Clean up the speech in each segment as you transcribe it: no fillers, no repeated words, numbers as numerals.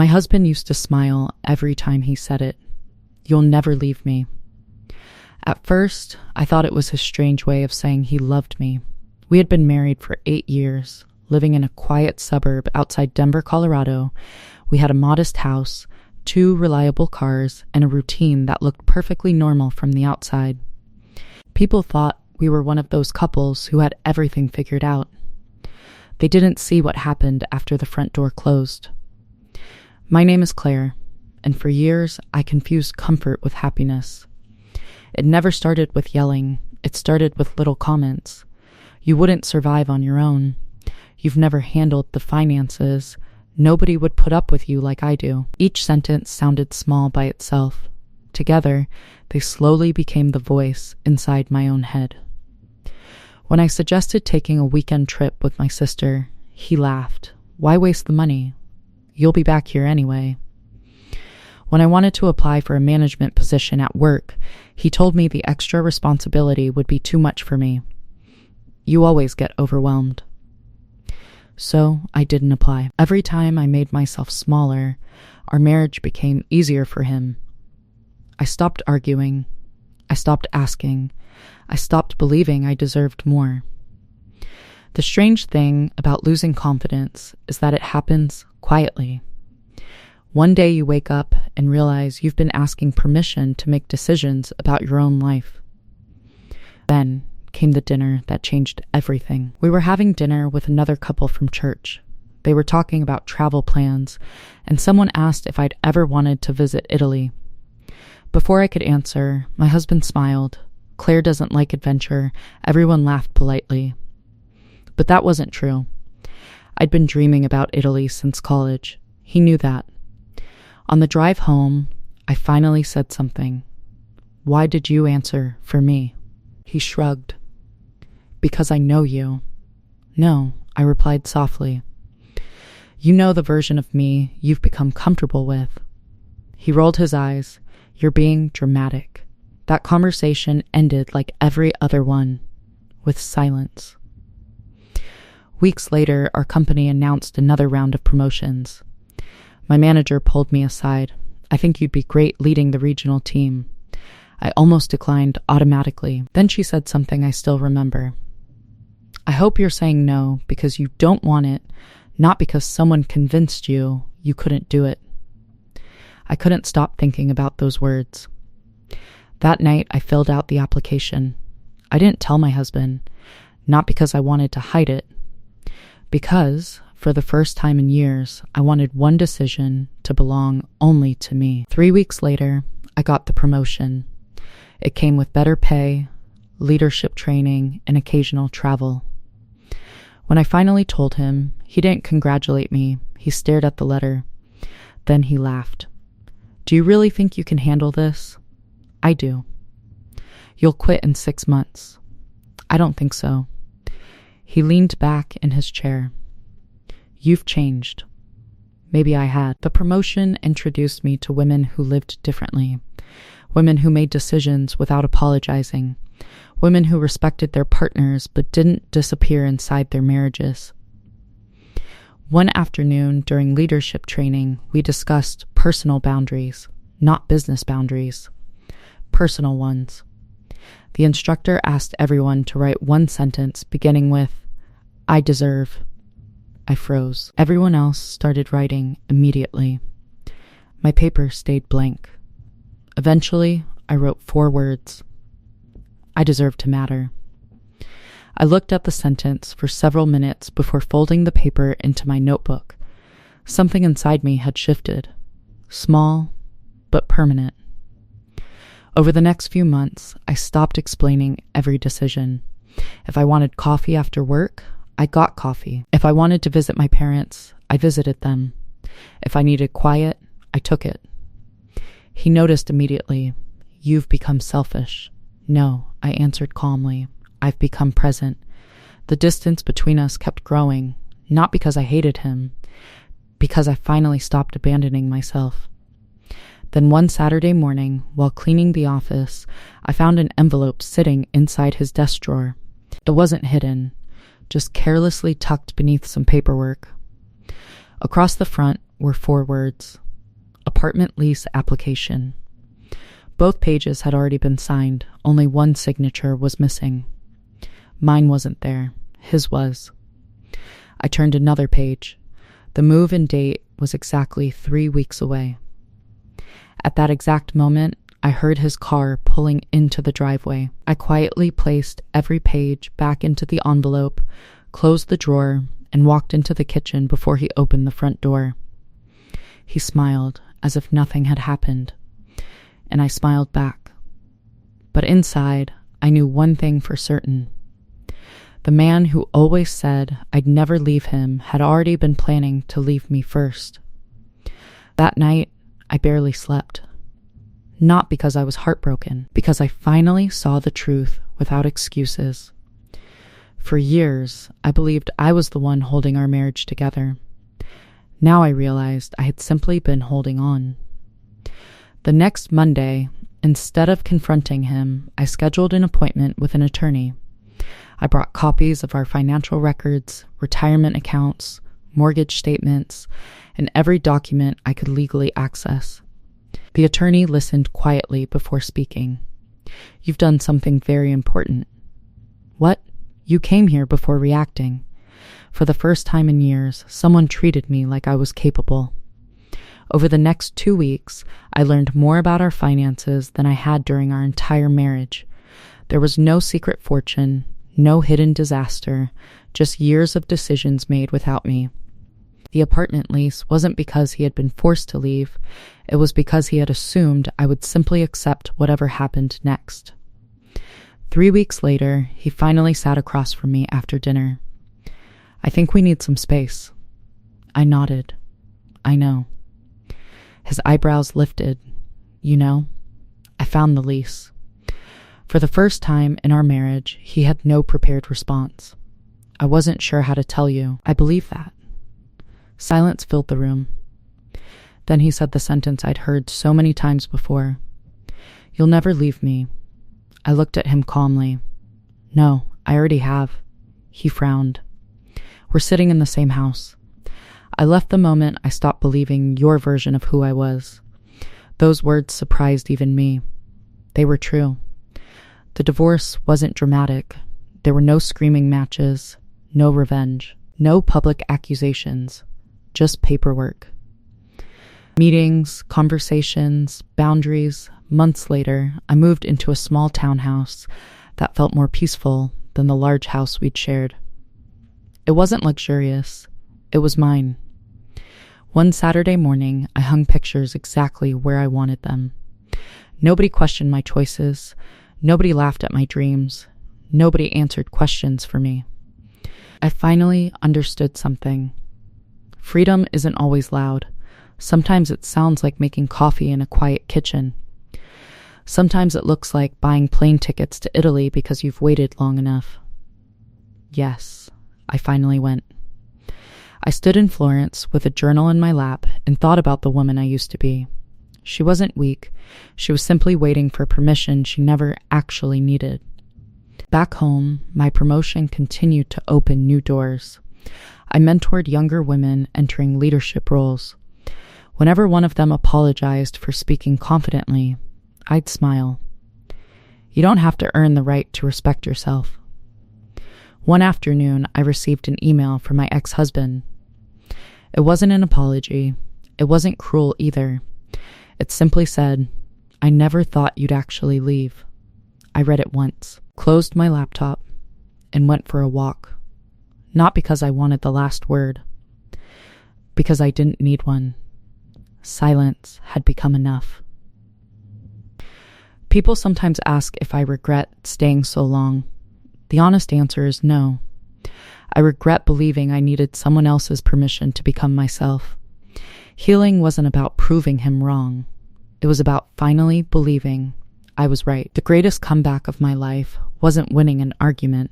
My husband used to smile every time he said it. "You'll never leave me." At first, I thought it was his strange way of saying he loved me. We had been married for 8 years, living in a quiet suburb outside Denver, Colorado. We had a modest house, 2 reliable cars, and a routine that looked perfectly normal from the outside. People thought we were one of those couples who had everything figured out. They didn't see what happened after the front door closed. My name is Claire, and for years I confused comfort with happiness. It never started with yelling. It started with little comments. "You wouldn't survive on your own. You've never handled the finances. Nobody would put up with you like I do." Each sentence sounded small by itself. Together, they slowly became the voice inside my own head. When I suggested taking a weekend trip with my sister, he laughed. "Why waste the money? You'll be back here anyway." When I wanted to apply for a management position at work, he told me the extra responsibility would be too much for me. "You always get overwhelmed." So I didn't apply. Every time I made myself smaller, our marriage became easier for him. I stopped arguing. I stopped asking. I stopped believing I deserved more. The strange thing about losing confidence is that it happens quietly. One day you wake up and realize you've been asking permission to make decisions about your own life. Then came the dinner that changed everything. We were having dinner with another couple from church. They were talking about travel plans, and someone asked if I'd ever wanted to visit Italy. Before I could answer, my husband smiled. "Claire doesn't like adventure." Everyone laughed politely. But that wasn't true. I'd been dreaming about Italy since college. He knew that. On the drive home, I finally said something. "Why did you answer for me?" He shrugged. "Because I know you." "No," I replied softly. "You know the version of me you've become comfortable with." He rolled his eyes. "You're being dramatic." That conversation ended like every other one, with silence. Weeks later, our company announced another round of promotions. My manager pulled me aside. "I think you'd be great leading the regional team." I almost declined automatically. Then she said something I still remember. "I hope you're saying no because you don't want it, not because someone convinced you you couldn't do it." I couldn't stop thinking about those words. That night, I filled out the application. I didn't tell my husband, not because I wanted to hide it, because, for the first time in years, I wanted one decision to belong only to me. 3 weeks later, I got the promotion. It came with better pay, leadership training, and occasional travel. When I finally told him, he didn't congratulate me. He stared at the letter. Then he laughed. "Do you really think you can handle this?" "I do." "You'll quit in 6 months." "I don't think so." He leaned back in his chair. "You've changed." Maybe I had. The promotion introduced me to women who lived differently, women who made decisions without apologizing, women who respected their partners but didn't disappear inside their marriages. One afternoon during leadership training, we discussed personal boundaries, not business boundaries. Personal ones. The instructor asked everyone to write one sentence beginning with, "I deserve." I froze. Everyone else started writing immediately. My paper stayed blank. Eventually, I wrote 4 words. "I deserve to matter." I looked at the sentence for several minutes before folding the paper into my notebook. Something inside me had shifted. Small, but permanent. Over the next few months, I stopped explaining every decision. If I wanted coffee after work, I got coffee. If I wanted to visit my parents, I visited them. If I needed quiet, I took it. He noticed immediately. "You've become selfish." "No," I answered calmly. "I've become present." The distance between us kept growing, not because I hated him, because I finally stopped abandoning myself. Then one Saturday morning, while cleaning the office, I found an envelope sitting inside his desk drawer. It wasn't hidden, just carelessly tucked beneath some paperwork. Across the front were 4 words: apartment lease application. Both pages had already been signed, only one signature was missing. Mine wasn't there, his was. I turned another page. The move-in date was exactly 3 weeks away. At that exact moment, I heard his car pulling into the driveway. I quietly placed every page back into the envelope, closed the drawer, and walked into the kitchen before he opened the front door. He smiled as if nothing had happened, and I smiled back. But inside, I knew one thing for certain. The man who always said I'd never leave him had already been planning to leave me first. That night, I barely slept. Not because I was heartbroken, because I finally saw the truth without excuses. For years, I believed I was the one holding our marriage together. Now I realized I had simply been holding on. The next Monday, instead of confronting him, I scheduled an appointment with an attorney. I brought copies of our financial records, retirement accounts, mortgage statements, and every document I could legally access. The attorney listened quietly before speaking. "You've done something very important." "What?" "You came here before reacting. For the first time in years, someone treated me like I was capable." Over the next 2 weeks, I learned more about our finances than I had during our entire marriage. There was no secret fortune, no hidden disaster, just years of decisions made without me. The apartment lease wasn't because he had been forced to leave, it was because he had assumed I would simply accept whatever happened next. 3 weeks later, he finally sat across from me after dinner. "I think we need some space." I nodded. "I know." His eyebrows lifted. "You know, I found the lease." For the first time in our marriage, he had no prepared response. "I wasn't sure how to tell you. I believe that." Silence filled the room. Then he said the sentence I'd heard so many times before. "You'll never leave me." I looked at him calmly. "No, I already have." He frowned. "We're sitting in the same house." I left the moment I stopped believing your version of who I was. Those words surprised even me. They were true. The divorce wasn't dramatic. There were no screaming matches, no revenge, no public accusations, just paperwork. Meetings, conversations, boundaries. Months later, I moved into a small townhouse that felt more peaceful than the large house we'd shared. It wasn't luxurious. It was mine. One Saturday morning, I hung pictures exactly where I wanted them. Nobody questioned my choices. Nobody laughed at my dreams. Nobody answered questions for me. I finally understood something. Freedom isn't always loud. Sometimes it sounds like making coffee in a quiet kitchen. Sometimes it looks like buying plane tickets to Italy because you've waited long enough. Yes, I finally went. I stood in Florence with a journal in my lap and thought about the woman I used to be. She wasn't weak. She was simply waiting for permission she never actually needed. Back home, my promotion continued to open new doors. I mentored younger women entering leadership roles. Whenever one of them apologized for speaking confidently, I'd smile. You don't have to earn the right to respect yourself. One afternoon, I received an email from my ex-husband. It wasn't an apology. It wasn't cruel either. It simply said, "I never thought you'd actually leave." I read it once, closed my laptop, and went for a walk. Not because I wanted the last word, because I didn't need one. Silence had become enough. People sometimes ask if I regret staying so long. The honest answer is no. I regret believing I needed someone else's permission to become myself. Healing wasn't about proving him wrong. It was about finally believing I was right. The greatest comeback of my life wasn't winning an argument.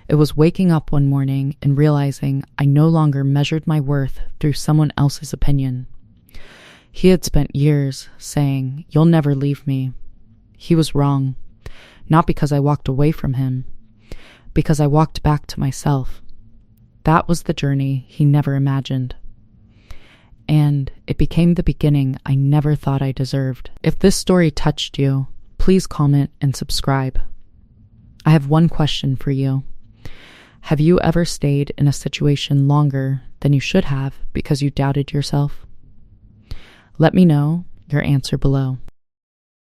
It was waking up one morning and realizing I no longer measured my worth through someone else's opinion. He had spent years saying, "You'll never leave me." He was wrong. Not because I walked away from him, because I walked back to myself. That was the journey he never imagined. and it became the beginning I never thought I deserved. If this story touched you, please comment and subscribe. I have one question for you. Have you ever stayed in a situation longer than you should have because you doubted yourself? Let me know your answer below.